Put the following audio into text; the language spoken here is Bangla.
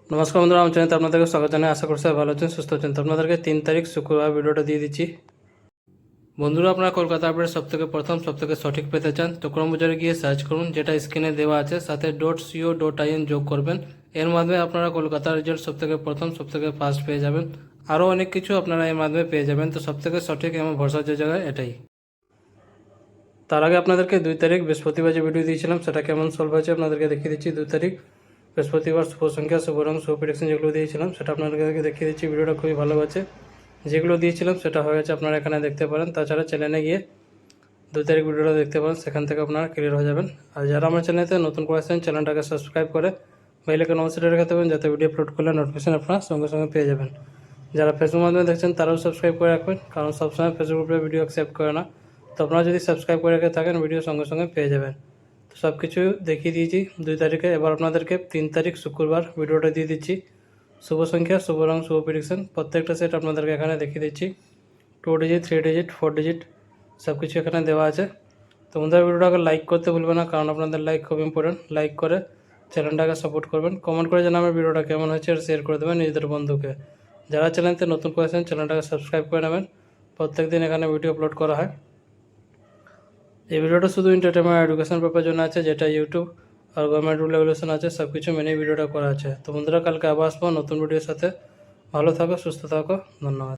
নমস্কার বন্ধুরা, আমার চ্যানেলে আপনাদেরকে স্বাগত জানাই। আশা করছি ভালো আছেন, সুস্থ আছেন। তো আপনাদেরকে 3 তারিখ শুক্রবার ভিডিওটা দিয়ে দিচ্ছি। বন্ধুরা, আপনারা কলকাতা আপডেট সবথেকে প্রথম সবথেকে সঠিক পেতে চান তো ক্রমবাজারে গিয়ে সার্চ করুন, যেটা স্ক্রিনে দেওয়া আছে, সাথে .co.in যোগ করবেন। এর মাধ্যমে আপনারা কলকাতার রেজাল্ট সবথেকে প্রথম সবথেকে ফার্স্ট পেয়ে যাবেন। আরও অনেক কিছু আপনারা এর মাধ্যমে পেয়ে যাবেন। তো সবথেকে সঠিক এবং ভরসার যে জায়গায় এটাই। তার আগে আপনাদেরকে 2 তারিখ বৃহস্পতিবার যে ভিডিও দিয়েছিলাম সেটা কেমন সলভ হয়েছে আপনাদেরকে দেখিয়ে দিচ্ছি। 2 তারিখ বৃহস্পতিবার শুভ সংখ্যা, শুভ রং, শুভ প্রেডিকশন যেগুলো দিয়েছিলাম সেটা আপনাদেরকে দেখিয়ে দিচ্ছি। ভিডিওটা খুবই ভালো আছে। যেগুলো দিয়েছিলাম সেটা হয়ে গেছে, আপনারা এখানে দেখতে পারেন। তাছাড়া চ্যানেলে গিয়ে 2 তারিখ ভিডিওটা দেখতে পারেন, সেখান থেকে আপনারা ক্লিয়ার হয়ে যাবেন। আর যারা আমার চ্যানেলে নতুন করে আসছেন, চ্যানেলটাকে সাবস্ক্রাইব করে বেল আইকন অন সেট রেখে দেবেন, যাতে ভিডিও আপলোড করলে নোটিফিকেশন আপনারা সঙ্গে সঙ্গে পেয়ে যাবেন। যারা ফেসবুক মাধ্যমে দেখছেন তারাও সাবস্ক্রাইব করে রাখবেন, কারণ সবসময় ফেসবুক গ্রুপে ভিডিও অ্যাকসেপ্ট করে না। তো আপনারা যদি সাবস্ক্রাইব করে রেখে থাকেন, ভিডিও সঙ্গে সঙ্গে পেয়ে যাবেন। তো সব কিছু দেখিয়ে দিয়েছি 2 তারিখে। এবার আপনাদেরকে 3 তারিখ শুক্রবার ভিডিওটা দিয়ে দিচ্ছি। শুভ সংখ্যা, শুভ রং, শুভ প্রেডিকশন প্রত্যেকটা সেট আপনাদেরকে এখানে দেখিয়ে দিচ্ছি। 2 ডিজিট, 3 ডিজিট, 4 ডিজিট সব কিছু এখানে দেওয়া আছে। তো বন্ধুরা, ভিডিওটাকে লাইক করতে ভুলবেন না, কারণ আপনাদের লাইক খুব ইম্পর্টেন্ট। লাইক করে চ্যানেলটাকে সাপোর্ট করবেন। কমেন্ট করে জানাবেন ভিডিওটা কেমন হয়েছে, আর শেয়ার করে দেবেন নিজেদের বন্ধুকে। যারা চ্যানেলতে নতুন করেছেন, চ্যানেলটাকে সাবস্ক্রাইব করে নেবেন। প্রত্যেক দিন এখানে ভিডিও আপলোড করা হয়। এই ভিডিওটা শুধু এন্টারটেনমেন্ট এডুকেশন পারপাসের জন্য আছে, যেটা ইউটিউব আর গভর্নমেন্ট রুল রেগুলেশন আছে, সব কিছু মেনে ভিডিওটা করা আছে। তো বন্ধুরা, কালকে আবার আসবো নতুন ভিডিওর সাথে। ভালো থাকো, সুস্থ থাকো, ধন্যবাদ।